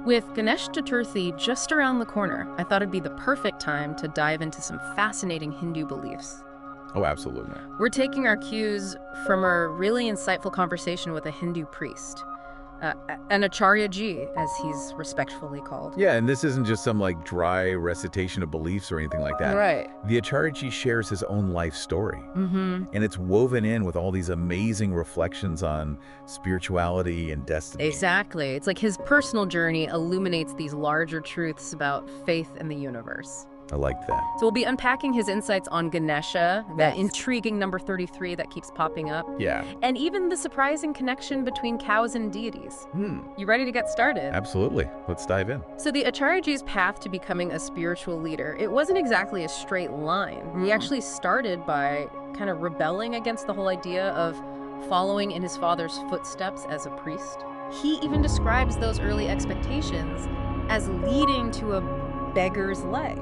With Ganesh Chaturthi just around the corner, I thought it'd be the perfect time to dive into some fascinating Hindu beliefs. Oh, absolutely. We're taking our cues from a really insightful conversation with a Hindu priest, an Acharya Ji, as he's respectfully called. Yeah, and this isn't just some dry recitation of beliefs or anything like that. Right. The Acharya Ji shares his own life story. Mm-hmm. And it's woven in with all these amazing reflections on spirituality and destiny. Exactly. It's like his personal journey illuminates these larger truths about faith and the universe. I like that. So we'll be unpacking his insights on Ganesha, that intriguing number 33 that keeps popping up. Yeah. And even the surprising connection between cows and deities. You ready to get started? Absolutely. Let's dive in. So the Acharya Ji's path to becoming a spiritual leader, it wasn't exactly a straight line. He actually started by kind of rebelling against the whole idea of following in his father's footsteps as a priest. He even describes those early expectations as leading to a beggar's life,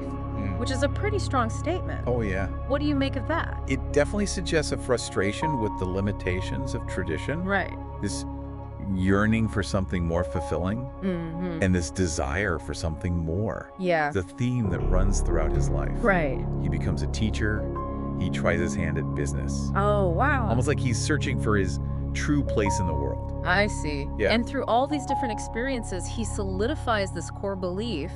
which is a pretty strong statement. Oh, yeah. What do you make of that? It definitely suggests a frustration with the limitations of tradition. Right. This yearning for something more fulfilling and this desire for something more. Yeah. The theme that runs throughout his life. Right. He becomes a teacher. He tries his hand at business. Oh, wow. Almost like he's searching for his true place in the world. I see. Yeah. And through all these different experiences, he solidifies this core belief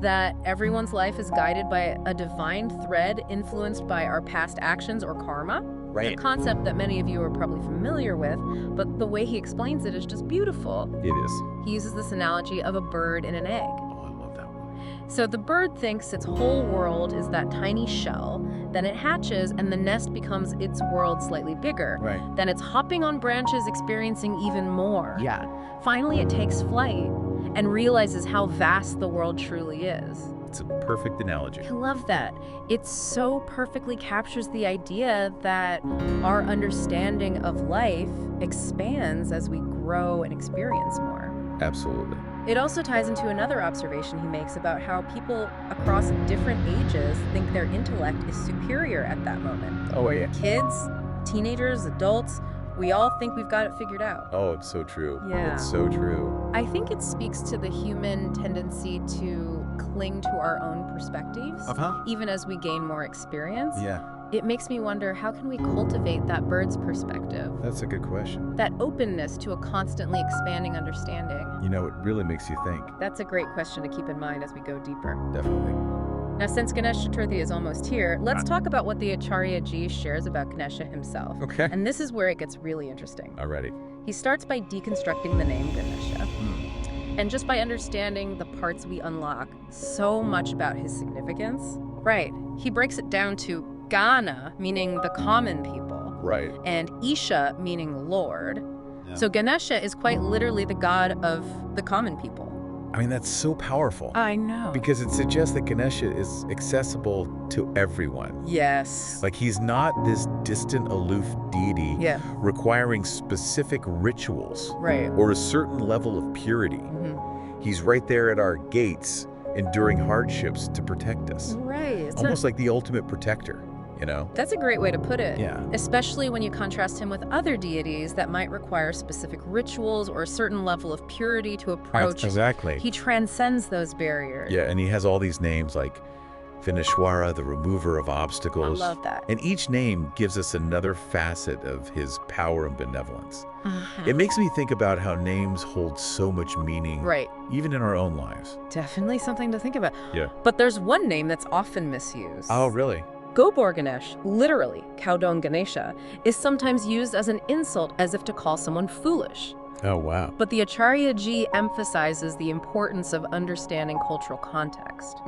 that everyone's life is guided by a divine thread influenced by our past actions or karma. Right. A concept that many of you are probably familiar with, but the way he explains it is just beautiful. It is. He uses this analogy of a bird and an egg. Oh, I love that one. So the bird thinks its whole world is that tiny shell, then it hatches and the nest becomes its world slightly bigger. Right. Then it's hopping on branches, experiencing even more. Yeah. Finally, it takes flight and realizes how vast the world truly is. It's a perfect analogy. I love that. It so perfectly captures the idea that our understanding of life expands as we grow and experience more. Absolutely. It also ties into another observation he makes about how people across different ages think their intellect is superior at that moment. Oh, yeah. Kids, teenagers, adults, we all think we've got it figured out. Oh, it's so true. Yeah. It's so true. I think it speaks to the human tendency to cling to our own perspectives, even as we gain more experience. Yeah. It makes me wonder, how can we cultivate that bird's perspective? That's a good question. That openness to a constantly expanding understanding? You know, it really makes you think. That's a great question to keep in mind as we go deeper. Definitely. Now, since Ganesh Chaturthi is almost here, let's talk about what the Acharya Ji shares about Ganesha himself. Okay. And this is where it gets really interesting. Alrighty. He starts by deconstructing the name Ganesha. And just by understanding the parts we unlock so much about his significance. Right. He breaks it down to Gana, meaning the common people. Right. And Isha, meaning Lord. Yeah. So Ganesha is quite literally the god of the common people. I mean, that's so powerful. I know. Because it suggests that Ganesha is accessible to everyone. Yes. Like, he's not this distant, aloof deity requiring specific rituals or a certain level of purity. He's right there at our gates, enduring hardships to protect us. Right. It's almost like the ultimate protector, you know? That's a great way to put it. Yeah. Especially when you contrast him with other deities that might require specific rituals or a certain level of purity to approach. Exactly. He transcends those barriers. Yeah, and he has all these names like Vineshwara, the remover of obstacles. I love that. And each name gives us another facet of his power and benevolence. It makes me think about how names hold so much meaning, even in our own lives. Definitely something to think about. Yeah. But there's one name that's often misused. Oh, really? Gobor Ganesh, literally, cow dung Ganesha, is sometimes used as an insult, as if to call someone foolish. Oh, wow. But the Acharya Ji emphasizes the importance of understanding cultural context.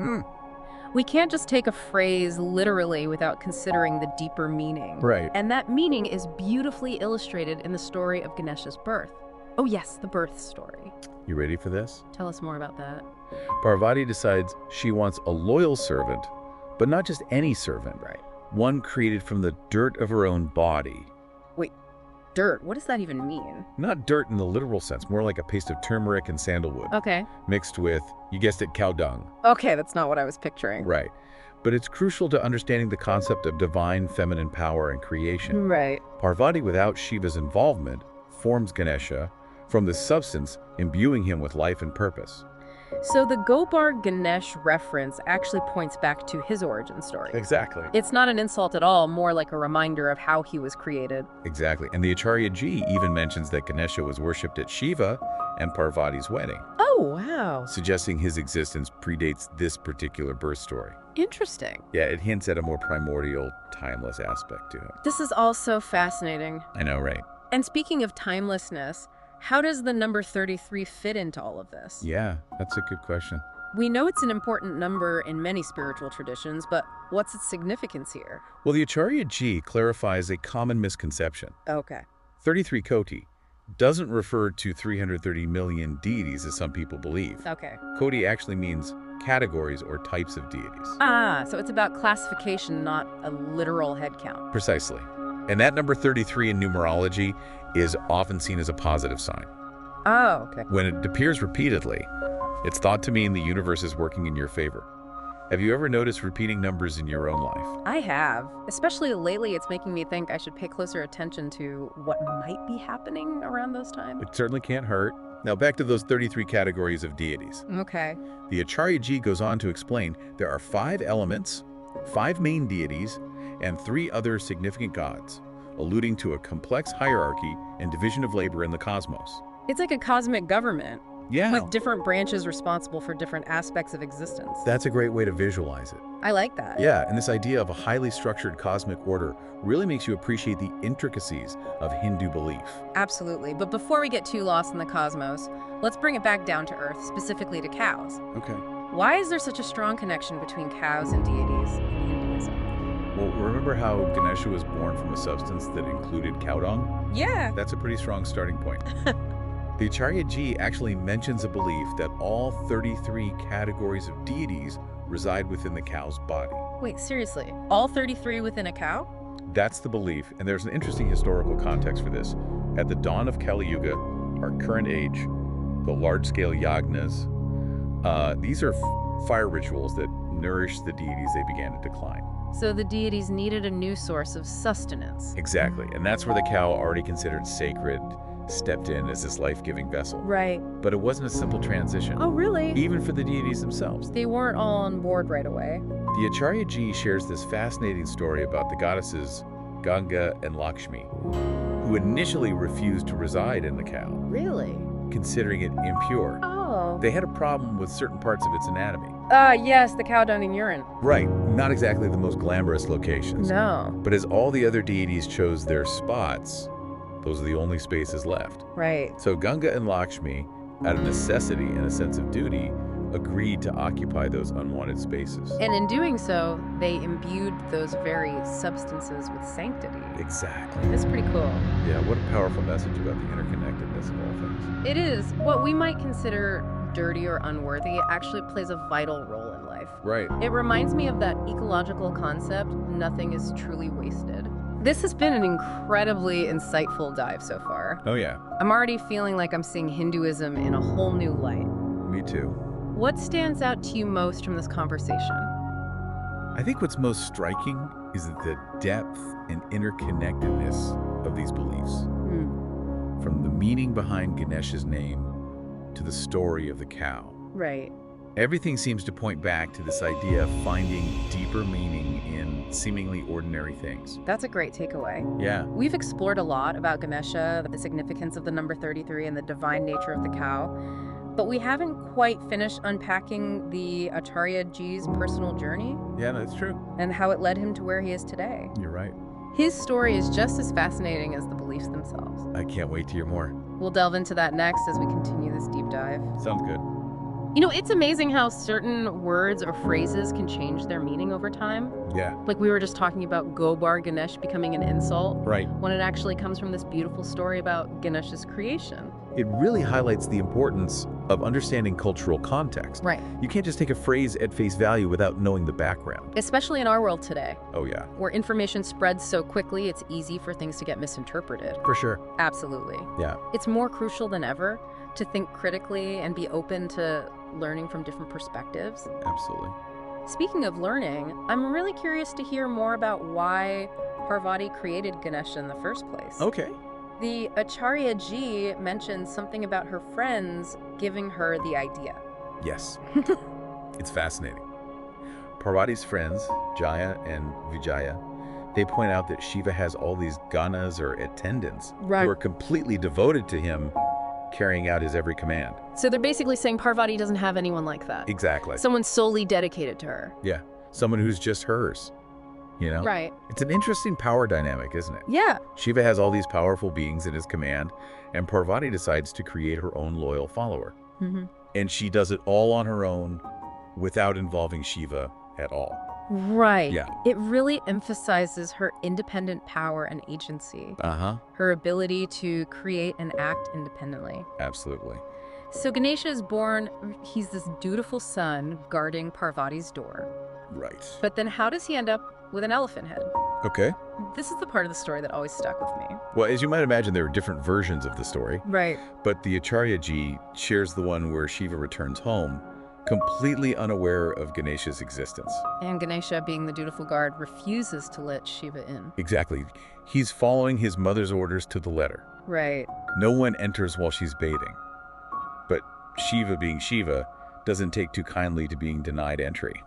We can't just take a phrase literally without considering the deeper meaning. Right. And that meaning is beautifully illustrated in the story of Ganesha's birth. Oh yes, the birth story. You ready for this? Tell us more about that. Parvati decides she wants a loyal servant, but not just any servant. Right. One created from the dirt of her own body. Wait, dirt? What does that even mean? Not dirt in the literal sense, more like a paste of turmeric and sandalwood. Okay. Mixed with, you guessed it, cow dung. Okay, that's not what I was picturing. Right. But it's crucial to understanding the concept of divine feminine power and creation. Right. Parvati, without Shiva's involvement, forms Ganesha from the substance, imbuing him with life and purpose. So the Gobar Ganesh reference actually points back to his origin story. Exactly. It's not an insult at all, more like a reminder of how he was created. Exactly. And the Acharya Ji even mentions that Ganesha was worshipped at Shiva and Parvati's wedding. Oh, wow. Suggesting his existence predates this particular birth story. Interesting. Yeah, it hints at a more primordial, timeless aspect to him. This is all so fascinating. I know, right? And speaking of timelessness, how does the number 33 fit into all of this? Yeah, that's a good question. We know it's an important number in many spiritual traditions, but what's its significance here? Well, the Acharya Ji clarifies a common misconception. Okay. 33 Koti doesn't refer to 330 million deities as some people believe. Okay. Koti actually means categories or types of deities. Ah, so it's about classification, not a literal head count. Precisely. And that number 33 in numerology is often seen as a positive sign. Oh, okay. When it appears repeatedly, it's thought to mean the universe is working in your favor. Have you ever noticed repeating numbers in your own life? I have. Especially lately, it's making me think I should pay closer attention to what might be happening around those times. It certainly can't hurt. Now back to those 33 categories of deities. Okay. The Acharya Ji goes on to explain there are 5 elements, 5 main deities, and 3 other significant gods, alluding to a complex hierarchy and division of labor in the cosmos. It's like a cosmic government. Yeah. With different branches responsible for different aspects of existence. That's a great way to visualize it. I like that. Yeah, and this idea of a highly structured cosmic order really makes you appreciate the intricacies of Hindu belief. Absolutely. But before we get too lost in the cosmos, let's bring it back down to Earth, specifically to cows. Okay. Why is there such a strong connection between cows and deities in Hinduism? Well, remember how Ganesha was born from a substance that included cow dung? Yeah. That's a pretty strong starting point. The Acharya Ji actually mentions a belief that all 33 categories of deities reside within the cow's body. Wait, seriously? All 33 within a cow? That's the belief, and there's an interesting historical context for this. At the dawn of Kali Yuga, our current age, the large-scale yagnas, these are fire rituals that nourish the deities they began to decline. So the deities needed a new source of sustenance. Exactly, and that's where the cow, already considered sacred, stepped in as this life-giving vessel. Right. But it wasn't a simple transition. Oh, really? Even for the deities themselves. They weren't all on board right away. The Acharya Ji shares this fascinating story about the goddesses Ganga and Lakshmi, who initially refused to reside in the cow. Really? Considering it impure. Oh. They had a problem with certain parts of its anatomy. Yes, the cow dung and urine. Right, not exactly the most glamorous locations. No. But as all the other deities chose their spots, those are the only spaces left. Right. So Ganga and Lakshmi, out of necessity and a sense of duty, agreed to occupy those unwanted spaces. And in doing so, they imbued those very substances with sanctity. Exactly. That's pretty cool. Yeah, what a powerful message about the interconnectedness of all things. It is. What we might consider dirty or unworthy actually plays a vital role in life. Right. It reminds me of that ecological concept, nothing is truly wasted. This has been an incredibly insightful dive so far. Oh yeah. I'm already feeling like I'm seeing Hinduism in a whole new light. Me too. What stands out to you most from this conversation? I think what's most striking is the depth and interconnectedness of these beliefs. From the meaning behind Ganesha's name to the story of the cow. Right. Everything seems to point back to this idea of finding deeper meaning in seemingly ordinary things. That's a great takeaway. Yeah. We've explored a lot about Ganesha, the significance of the number 33 and the divine nature of the cow, but we haven't quite finished unpacking the Acharya Ji's personal journey. Yeah, that's true. And how it led him to where he is today. You're right. His story is just as fascinating as the beliefs themselves. I can't wait to hear more. We'll delve into that next as we continue this deep dive. Sounds good. You know, it's amazing how certain words or phrases can change their meaning over time. Yeah. Like we were just talking about Gobar Ganesh becoming an insult. Right. When it actually comes from this beautiful story about Ganesha's creation. It really highlights the importance of understanding cultural context. Right. You can't just take a phrase at face value without knowing the background. Especially in our world today. Oh yeah. Where information spreads so quickly, it's easy for things to get misinterpreted. For sure. Absolutely. Yeah. It's more crucial than ever to think critically and be open to learning from different perspectives. Absolutely. Speaking of learning, I'm really curious to hear more about why Parvati created Ganesha in the first place. Okay. The Acharya Ji mentions something about her friends giving her the idea. Yes. It's fascinating. Parvati's friends, Jaya and Vijaya, they point out that Shiva has all these ganas or attendants who are completely devoted to him, carrying out his every command. So they're basically saying Parvati doesn't have anyone like that. Exactly. Someone solely dedicated to her. Yeah. Someone who's just hers. You know? Right. It's an interesting power dynamic, isn't it? Yeah. Shiva has all these powerful beings in his command, and Parvati decides to create her own loyal follower. And she does it all on her own without involving Shiva at all. Right. Yeah. It really emphasizes her independent power and agency. Her ability to create and act independently. Absolutely. So Ganesha is born, he's this dutiful son guarding Parvati's door. Right. But then how does he end up with an elephant head? Okay. This is the part of the story that always stuck with me. Well, as you might imagine, there are different versions of the story. Right. But the Acharya Ji shares the one where Shiva returns home, completely unaware of Ganesha's existence. And Ganesha, being the dutiful guard, refuses to let Shiva in. Exactly. He's following his mother's orders to the letter. Right. No one enters while she's bathing. But Shiva, being Shiva, doesn't take too kindly to being denied entry.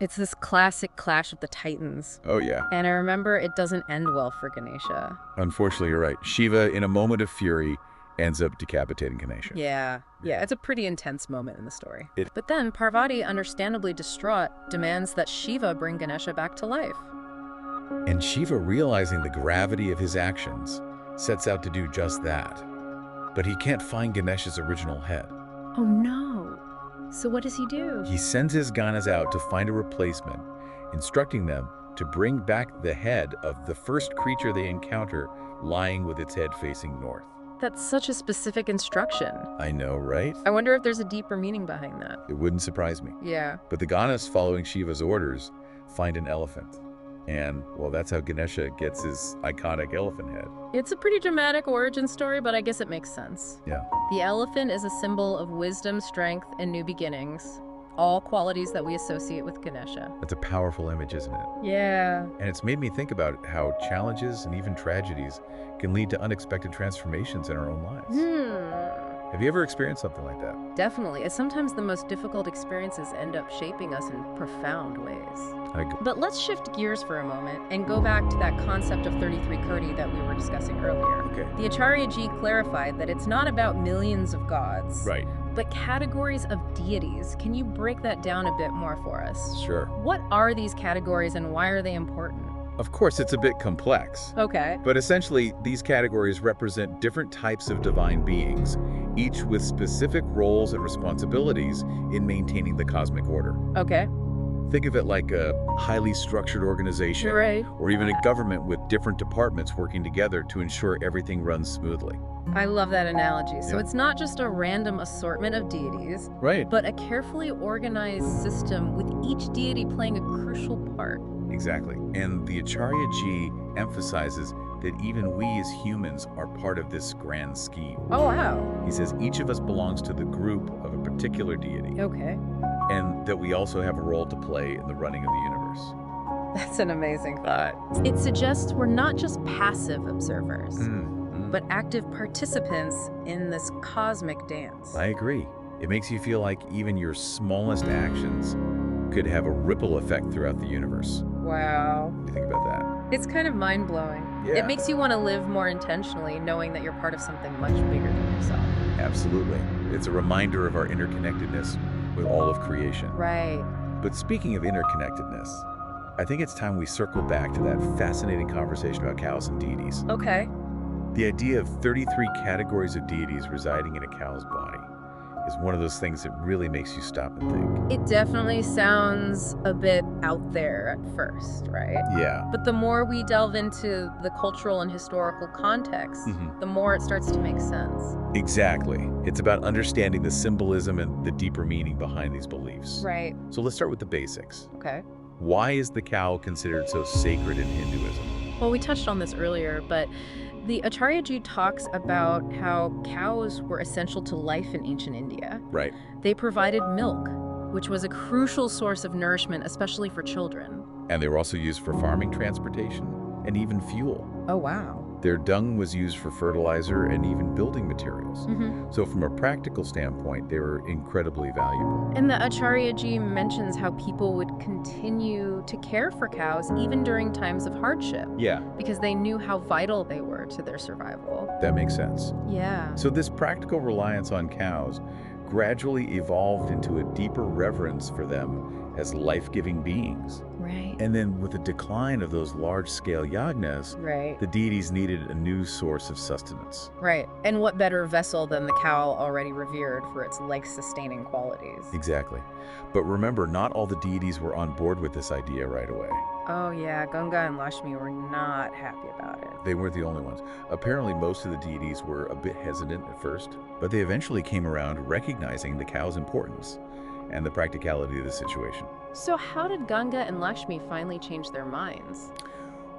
It's this classic clash of the titans. Oh, yeah. And I remember it doesn't end well for Ganesha. Unfortunately, you're right. Shiva, in a moment of fury, ends up decapitating Ganesha. Yeah, it's a pretty intense moment in the story. But then Parvati, understandably distraught, demands that Shiva bring Ganesha back to life. And Shiva, realizing the gravity of his actions, sets out to do just that. But he can't find Ganesha's original head. Oh no. So what does he do? He sends his ganas out to find a replacement, instructing them to bring back the head of the first creature they encounter lying with its head facing north. That's such a specific instruction. I know, right? I wonder if there's a deeper meaning behind that. It wouldn't surprise me. Yeah. But the ganas, following Shiva's orders, find an elephant. And, well, that's how Ganesha gets his iconic elephant head. It's a pretty dramatic origin story, but I guess it makes sense. Yeah. The elephant is a symbol of wisdom, strength, and new beginnings. All qualities that we associate with Ganesha. That's a powerful image, isn't it? Yeah. And it's made me think about how challenges and even tragedies can lead to unexpected transformations in our own lives. Have you ever experienced something like that? Definitely. Sometimes the most difficult experiences end up shaping us in profound ways. But let's shift gears for a moment and go back to that concept of 33 Koti that we were discussing earlier. Okay. The Acharya Ji clarified that it's not about millions of gods, Right. but categories of deities. Can you break that down a bit more for us? Sure. What are these categories and why are they important? Of course, it's a bit complex. Okay. But essentially, these categories represent different types of divine beings, each with specific roles and responsibilities in maintaining the cosmic order. Okay. Think of it like a highly structured organization, Right. or even a government with different departments working together to ensure everything runs smoothly. I love that analogy. So Yeah. it's not just a random assortment of deities, Right. but a carefully organized system with each deity playing a crucial part. Exactly. And the Acharya Ji emphasizes that even we as humans are part of this grand scheme. Oh, wow. He says each of us belongs to the group of a particular deity, Okay. and that we also have a role to play in the running of the universe. That's an amazing thought. It suggests we're not just passive observers, but active participants in this cosmic dance. I agree. It makes you feel like even your smallest actions could have a ripple effect throughout the universe. Wow. What do you think about that? It's kind of mind-blowing. Yeah. It makes you want to live more intentionally, knowing that you're part of something much bigger than yourself. Absolutely. It's a reminder of our interconnectedness with all of creation. Right. But speaking of interconnectedness, I think it's time we circle back to that fascinating conversation about cows and deities. Okay. The idea of 33 categories of deities residing in a cow's body is one of those things that really makes you stop and think. It definitely sounds a bit out there at first, right? Yeah. But the more we delve into the cultural and historical context, the more it starts to make sense. Exactly. It's about understanding the symbolism and the deeper meaning behind these beliefs. Right. So let's start with the basics. Okay. Why is the cow considered so sacred in Hinduism? Well, we touched on this earlier, but the Acharya Ji talks about how cows were essential to life in ancient India. Right. They provided milk, which was a crucial source of nourishment, especially for children. And they were also used for farming, transportation, and even fuel. Oh, wow. Their dung was used for fertilizer and even building materials. So from a practical standpoint, they were incredibly valuable. And the Acharya Ji mentions how people would continue to care for cows even during times of hardship. Yeah. Because they knew how vital they were to their survival. That makes sense. Yeah. So this practical reliance on cows gradually evolved into a deeper reverence for them as life-giving beings. Right. And then with the decline of those large-scale yagnas, the deities needed a new source of sustenance. Right. And what better vessel than the cow already revered for its life-sustaining qualities? Exactly. But remember, not all the deities were on board with this idea right away. Oh yeah, Ganga and Lakshmi were not happy about it. They weren't the only ones. Apparently, most of the deities were a bit hesitant at first, but they eventually came around recognizing the cow's importance and the practicality of the situation. So how did Ganga and Lakshmi finally change their minds?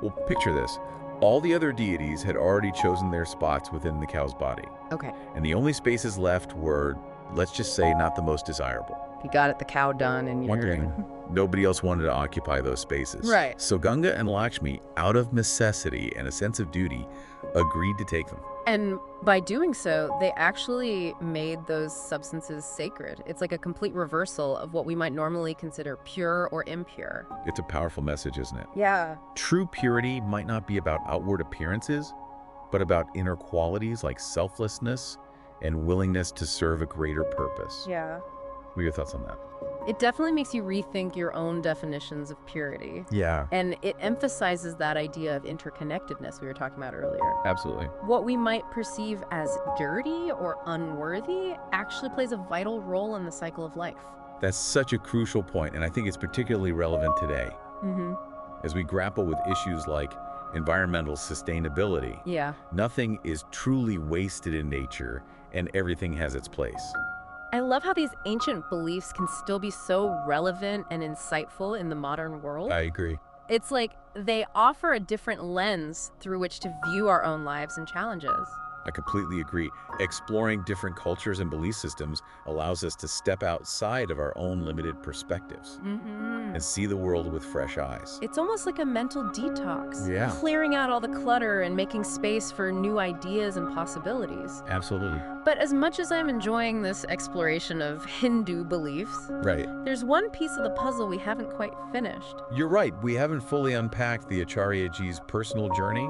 Well, picture this. All the other deities had already chosen their spots within the cow's body. Okay. And the only spaces left were, let's just say, not the most desirable. You got it, the cow done, and you're... Wondering, nobody else wanted to occupy those spaces. Right. So Ganga and Lakshmi, out of necessity and a sense of duty, agreed to take them. And by doing so, they actually made those substances sacred. It's like a complete reversal of what we might normally consider pure or impure. It's a powerful message, isn't it? Yeah. True purity might not be about outward appearances, but about inner qualities like selflessness and willingness to serve a greater purpose. Yeah. What are your thoughts on that? It definitely makes you rethink your own definitions of purity. Yeah. And it emphasizes that idea of interconnectedness we were talking about earlier. Absolutely. What we might perceive as dirty or unworthy actually plays a vital role in the cycle of life. That's such a crucial point, and I think it's particularly relevant today. As we grapple with issues like environmental sustainability. Yeah. Nothing is truly wasted in nature, and everything has its place. I love how these ancient beliefs can still be so relevant and insightful in the modern world. I agree. It's like they offer a different lens through which to view our own lives and challenges. I completely agree. Exploring different cultures and belief systems allows us to step outside of our own limited perspectives and see the world with fresh eyes. It's almost like a mental detox. Yeah. Clearing out all the clutter and making space for new ideas and possibilities. Absolutely. But as much as I'm enjoying this exploration of Hindu beliefs, there's one piece of the puzzle we haven't quite finished. You're right. We haven't fully unpacked the Acharya Ji's personal journey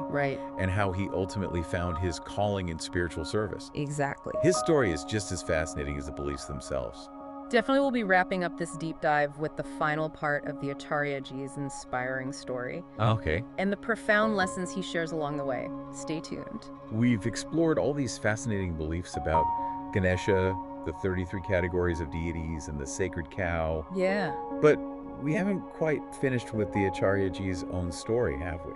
and how he ultimately found his calling in spiritual service. Exactly. His story is just as fascinating as the beliefs themselves. Definitely we'll be wrapping up this deep dive with the final part of the Acharya Ji's inspiring story. Okay. And the profound lessons he shares along the way. Stay tuned. We've explored all these fascinating beliefs about Ganesha, the 33 categories of deities, and the sacred cow. Yeah. But we haven't quite finished with the Acharya Ji's own story, have we?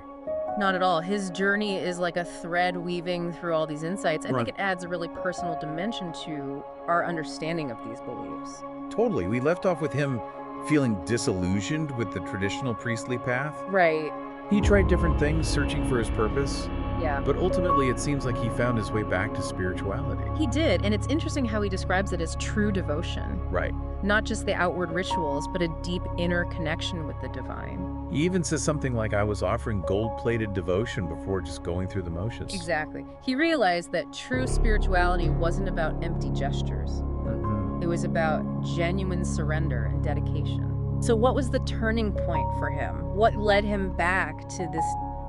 Not at all. His journey is like a thread weaving through all these insights. I think it adds a really personal dimension to our understanding of these beliefs. Totally. We left off with him feeling disillusioned with the traditional priestly path. Right. He tried different things, searching for his purpose. Yeah. But ultimately, it seems like he found his way back to spirituality. He did, and it's interesting how he describes it as true devotion. Right. Not just the outward rituals, but a deep inner connection with the divine. He even says something like, I was offering gold-plated devotion before just going through the motions. Exactly. He realized that true spirituality wasn't about empty gestures. It was about genuine surrender and dedication. So what was the turning point for him? What led him back to this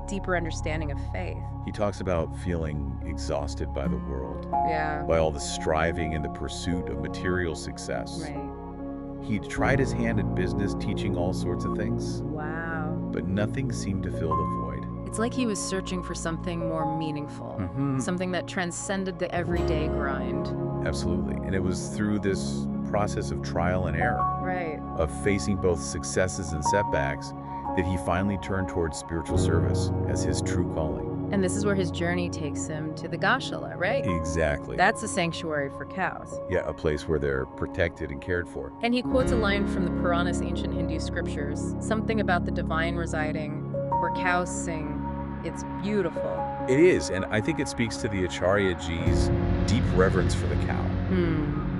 deeper understanding of faith? He talks about feeling exhausted by the world. Yeah. By all the striving and the pursuit of material success. Right. He'd tried his hand at business, teaching all sorts of things. Wow. But nothing seemed to fill the void. It's like he was searching for something more meaningful. Something that transcended the everyday grind. Absolutely. And it was through this process of trial and error. Right. Of facing both successes and setbacks that he finally turned towards spiritual service as his true calling. And this is where his journey takes him to the Goshala, right? Exactly. That's a sanctuary for cows. Yeah, a place where they're protected and cared for. And he quotes a line from the Puranas, ancient Hindu scriptures, something about the divine residing where cows sing. It's beautiful. It is, and I think it speaks to the Acharya Ji's deep reverence for the cow.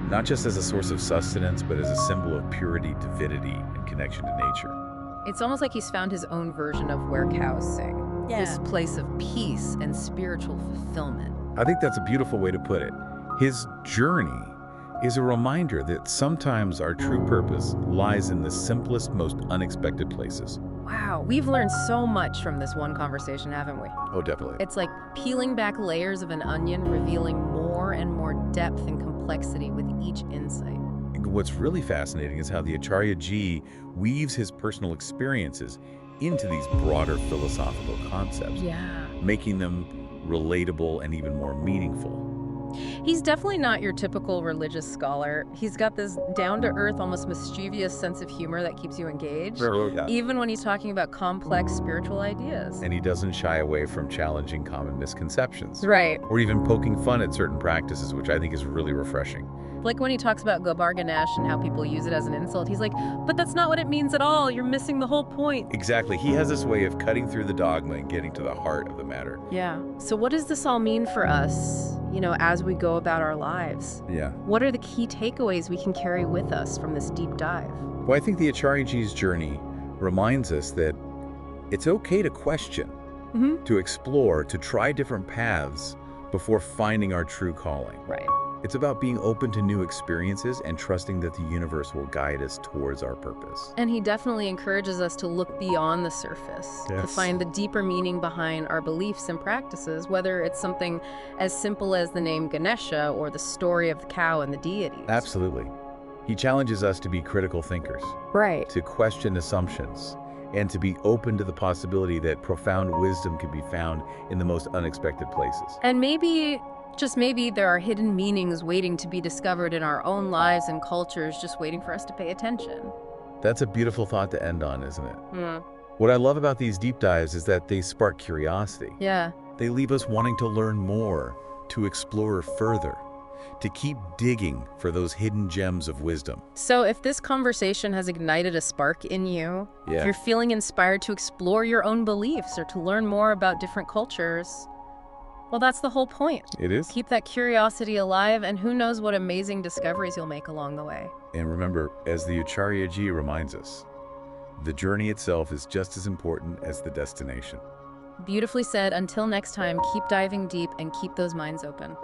Not just as a source of sustenance, but as a symbol of purity, divinity, and connection to nature. It's almost like he's found his own version of where cows sing. This place of peace and spiritual fulfillment. I think that's a beautiful way to put it. His journey is a reminder that sometimes our true purpose lies in the simplest, most unexpected places. Wow, we've learned so much from this one conversation, haven't we? Oh, definitely. It's like peeling back layers of an onion, revealing more and more depth and complexity with each insight. What's really fascinating is how the Acharya Ji weaves his personal experiences into these broader philosophical concepts, making them relatable and even more meaningful. He's definitely not your typical religious scholar. He's got this down-to-earth, almost mischievous sense of humor that keeps you engaged, even when he's talking about complex spiritual ideas. And he doesn't shy away from challenging common misconceptions. Right. Or even poking fun at certain practices, which I think is really refreshing. Like when he talks about Ganesh and how people use it as an insult, he's like, but that's not what it means at all. You're missing the whole point. Exactly. He has this way of cutting through the dogma and getting to the heart of the matter. Yeah. So what does this all mean for us, as we go about our lives? Yeah. What are the key takeaways we can carry with us from this deep dive? Well, I think the Acharya Ji's journey reminds us that it's okay to question, to explore, to try different paths before finding our true calling. Right. It's about being open to new experiences and trusting that the universe will guide us towards our purpose. And he definitely encourages us to look beyond the surface, to find the deeper meaning behind our beliefs and practices, whether it's something as simple as the name Ganesha or the story of the cow and the deities. Absolutely. He challenges us to be critical thinkers. Right. To question assumptions and to be open to the possibility that profound wisdom can be found in the most unexpected places. And maybe, just maybe, there are hidden meanings waiting to be discovered in our own lives and cultures, just waiting for us to pay attention. That's a beautiful thought to end on, isn't it? What I love about these deep dives is that they spark curiosity. Yeah. They leave us wanting to learn more, to explore further, to keep digging for those hidden gems of wisdom. So if this conversation has ignited a spark in you, if you're feeling inspired to explore your own beliefs or to learn more about different cultures, well, that's the whole point. It is. Keep that curiosity alive, and who knows what amazing discoveries you'll make along the way. And remember, as the Acharya Ji reminds us, the journey itself is just as important as the destination. Beautifully said. Until next time, keep diving deep and keep those minds open.